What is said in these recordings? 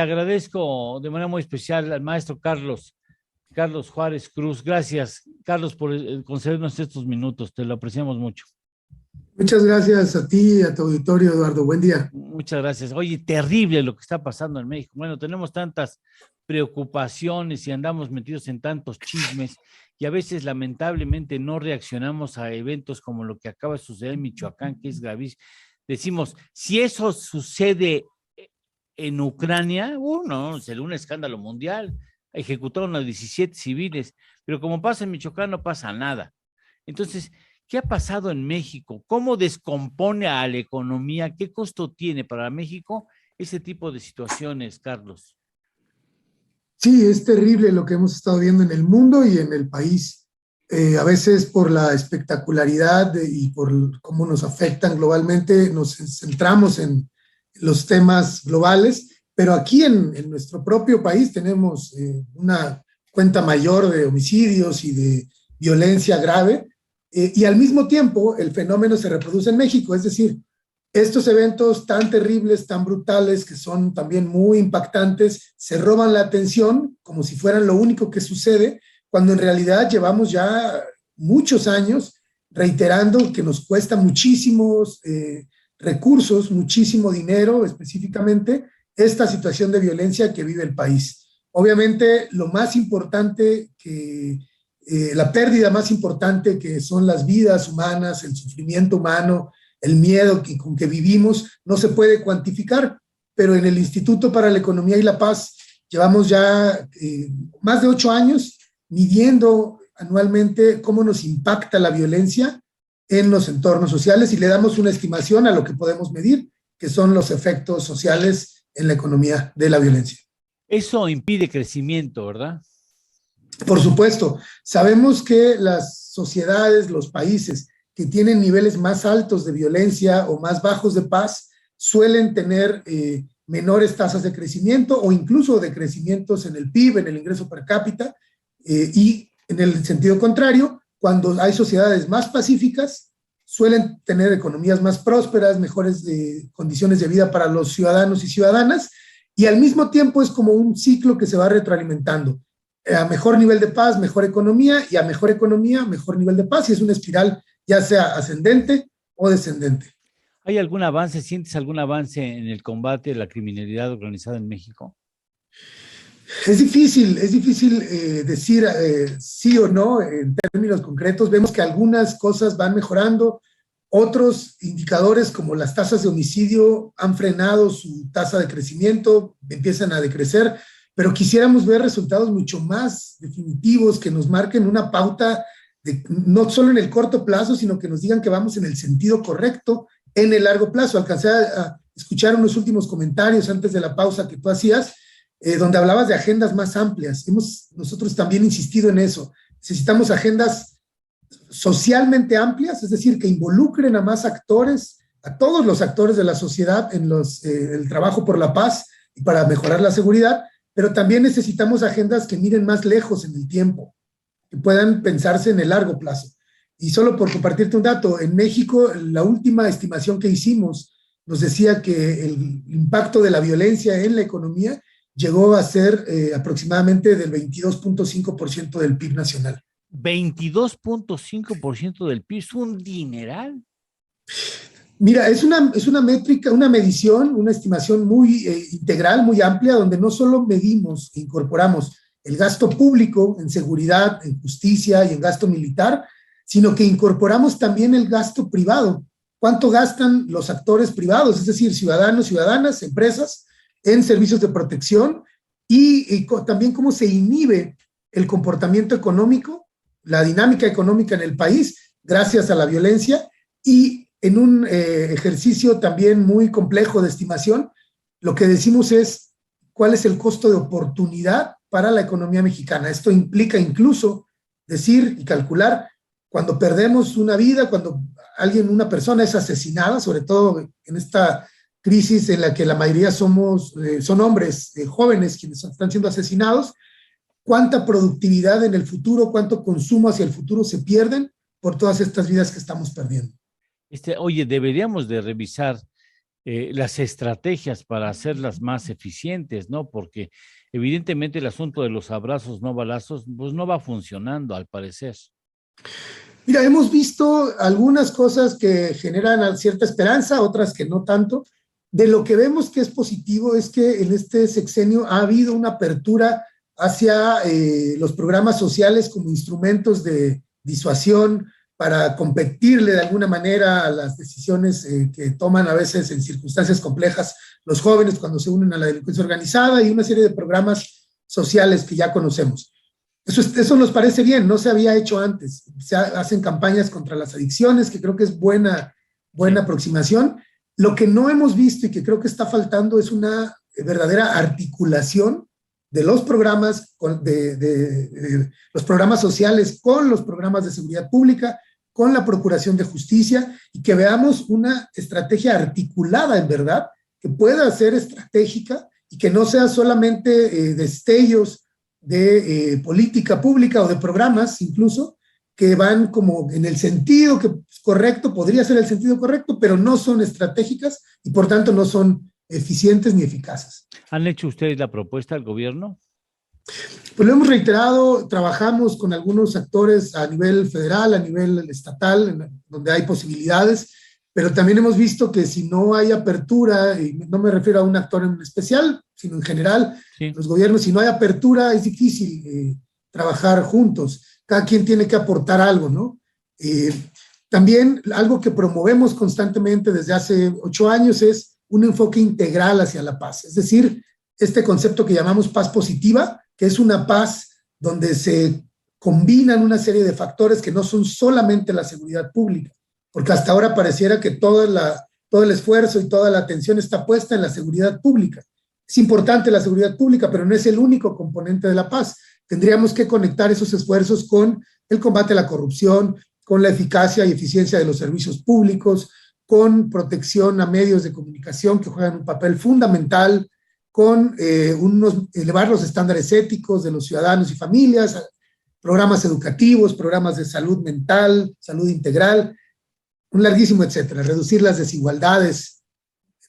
Agradezco de manera muy especial al maestro Carlos Juárez Cruz. Gracias, Carlos, por concedernos estos minutos. Te lo apreciamos mucho. Muchas gracias a ti y a tu auditorio, Eduardo. Buen día. Muchas gracias. Oye, terrible lo que está pasando en México. Bueno, tenemos tantas preocupaciones y andamos metidos en tantos chismes y a veces lamentablemente no reaccionamos a eventos como lo que acaba de suceder en Michoacán, que es gravísimo. Decimos, si eso sucede en Ucrania, no, sería un escándalo mundial. Ejecutaron a 17 civiles, pero como pasa en Michoacán no pasa nada. Entonces, ¿qué ha pasado en México? ¿Cómo descompone a la economía? ¿Qué costo tiene para México ese tipo de situaciones, Carlos? Sí, es terrible lo que hemos estado viendo en el mundo y en el país. A veces por la espectacularidad y por cómo nos afectan globalmente, nos centramos en los temas globales, pero aquí en nuestro propio país tenemos una cuenta mayor de homicidios y de violencia grave, y al mismo tiempo el fenómeno se reproduce en México, es decir, estos eventos tan terribles, tan brutales, que son también muy impactantes, se roban la atención como si fueran lo único que sucede, cuando en realidad llevamos ya muchos años reiterando que nos cuesta muchísimos recursos, muchísimo dinero específicamente, esta situación de violencia que vive el país. Obviamente, lo más importante la pérdida más importante, que son las vidas humanas, el sufrimiento humano, el miedo con que vivimos, no se puede cuantificar, pero en el Instituto para la Economía y la Paz llevamos ya más de 8 años midiendo anualmente cómo nos impacta la violencia en los entornos sociales y le damos una estimación a lo que podemos medir, que son los efectos sociales en la economía de la violencia. Eso impide crecimiento, ¿verdad? Por supuesto, sabemos que las sociedades, los países que tienen niveles más altos de violencia o más bajos de paz suelen tener menores tasas de crecimiento o incluso de crecimientos en el PIB, en el ingreso per cápita, y en el sentido contrario, cuando hay sociedades más pacíficas, suelen tener economías más prósperas, mejores condiciones de vida para los ciudadanos y ciudadanas, y al mismo tiempo es como un ciclo que se va retroalimentando. A mejor nivel de paz, mejor economía, y a mejor economía, mejor nivel de paz, y es una espiral ya sea ascendente o descendente. ¿Hay algún avance, sientes algún avance en el combate a la criminalidad organizada en México? Es difícil decir sí o no en términos concretos. Vemos que algunas cosas van mejorando, otros indicadores como las tasas de homicidio han frenado su tasa de crecimiento, empiezan a decrecer, pero quisiéramos ver resultados mucho más definitivos que nos marquen una pauta no solo en el corto plazo, sino que nos digan que vamos en el sentido correcto en el largo plazo. Alcancé a escuchar unos últimos comentarios antes de la pausa que tú hacías, donde hablabas de agendas más amplias. Nosotros también insistido en eso. Necesitamos agendas socialmente amplias, es decir, que involucren a más actores, a todos los actores de la sociedad en el trabajo por la paz y para mejorar la seguridad, pero también necesitamos agendas que miren más lejos en el tiempo, que puedan pensarse en el largo plazo. Y solo por compartirte un dato, en México la última estimación que hicimos nos decía que el impacto de la violencia en la economía llegó a ser aproximadamente del 22.5% del PIB nacional. 22.5% del PIB, es un dineral. Mira, es una métrica, una medición, una estimación muy integral, muy amplia, donde no solo medimos e incorporamos el gasto público en seguridad, en justicia y en gasto militar, sino que incorporamos también el gasto privado. ¿Cuánto gastan los actores privados? Es decir, ciudadanos, ciudadanas, empresas, en servicios de protección y también cómo se inhibe el comportamiento económico, la dinámica económica en el país gracias a la violencia, y en un ejercicio también muy complejo de estimación, lo que decimos es cuál es el costo de oportunidad para la economía mexicana. Esto implica incluso decir y calcular cuando perdemos una vida, cuando una persona es asesinada, sobre todo en esta crisis en la que la mayoría son hombres jóvenes quienes están siendo asesinados, cuánta productividad en el futuro, cuánto consumo hacia el futuro se pierden por todas estas vidas que estamos perdiendo. Oye, deberíamos de revisar las estrategias para hacerlas más eficientes, ¿no? Porque evidentemente el asunto de los abrazos no balazos, pues no va funcionando al parecer. Mira, hemos visto algunas cosas que generan cierta esperanza, otras que no tanto. De lo que vemos que es positivo es que en este sexenio ha habido una apertura hacia los programas sociales como instrumentos de disuasión para competirle de alguna manera a las decisiones que toman a veces en circunstancias complejas los jóvenes cuando se unen a la delincuencia organizada y una serie de programas sociales que ya conocemos. Eso nos parece bien, no se había hecho antes. Se hacen campañas contra las adicciones, que creo que es buena Sí. aproximación. Lo que no hemos visto y que creo que está faltando es una verdadera articulación de los programas, los programas sociales con los programas de seguridad pública, con la Procuración de Justicia, y que veamos una estrategia articulada en verdad, que pueda ser estratégica y que no sea solamente destellos de política pública o de programas incluso que van como en el sentido que es correcto, podría ser el sentido correcto, pero no son estratégicas y por tanto no son eficientes ni eficaces. ¿Han hecho ustedes la propuesta al gobierno? Pues lo hemos reiterado, trabajamos con algunos actores a nivel federal, a nivel estatal, donde hay posibilidades, pero también hemos visto que si no hay apertura, y no me refiero a un actor en especial, sino en general, Sí. los gobiernos, si no hay apertura, es difícil trabajar juntos. Cada quien tiene que aportar algo, ¿no? Eh, También algo que promovemos constantemente desde hace 8 años es un enfoque integral hacia la paz. Es decir, este concepto que llamamos paz positiva, que es una paz donde se combinan una serie de factores que no son solamente la seguridad pública, porque hasta ahora pareciera que todo el esfuerzo y toda la atención está puesta en la seguridad pública. Es importante la seguridad pública, pero no es el único componente de la paz. Tendríamos que conectar esos esfuerzos con el combate a la corrupción, con la eficacia y eficiencia de los servicios públicos, con protección a medios de comunicación que juegan un papel fundamental, con elevar los estándares éticos de los ciudadanos y familias, programas educativos, programas de salud mental, salud integral, un larguísimo etcétera, reducir las desigualdades,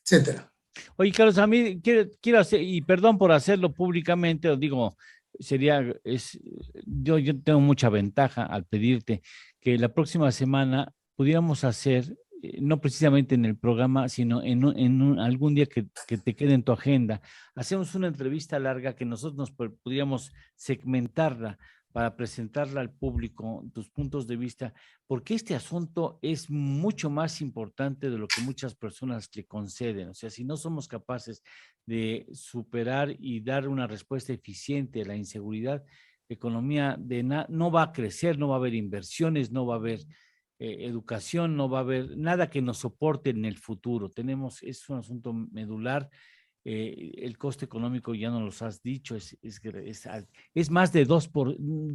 etcétera. Oye, Carlos, a mí quiero hacer, y perdón por hacerlo públicamente, os digo, yo tengo mucha ventaja al pedirte que la próxima semana pudiéramos hacer, no precisamente en el programa, sino algún día que te quede en tu agenda, hacemos una entrevista larga que nosotros pudiéramos segmentarla para presentarla al público, tus puntos de vista, porque este asunto es mucho más importante de lo que muchas personas le conceden. O sea, si no somos capaces de superar y dar una respuesta eficiente a la inseguridad, la economía no va a crecer, no va a haber inversiones, no va a haber educación, no va a haber nada que nos soporte en el futuro. Es un asunto medular. El coste económico, ya nos los has dicho, es más de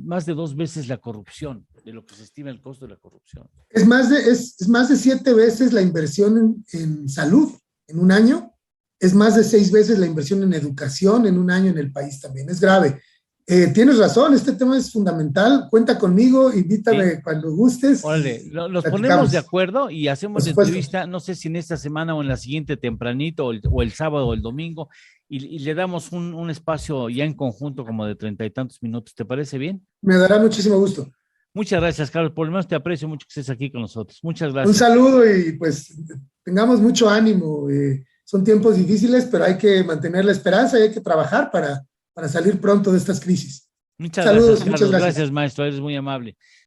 más de dos veces la corrupción, de lo que se estima el costo de la corrupción. Es más de 7 veces la inversión en salud en un año, es más de 6 veces la inversión en educación en un año en el país también, es grave. Tienes razón, este tema es fundamental, cuenta conmigo, invítame Sí. cuando gustes. Órale, nos ponemos de acuerdo y hacemos la entrevista, no sé si en esta semana o en la siguiente tempranito, o el sábado o el domingo, y le damos un espacio ya en conjunto como de 30 y tantos minutos. ¿Te parece bien? Me dará muchísimo gusto. Muchas gracias, Carlos. Por lo menos te aprecio mucho que estés aquí con nosotros. Muchas Un gracias. saludo y pues tengamos mucho ánimo. Son tiempos difíciles, pero hay que mantener la esperanza y hay que trabajar para salir pronto de estas crisis. Muchas Saludos, gracias, muchas Carlos. gracias. Gracias, maestro. Eres muy amable.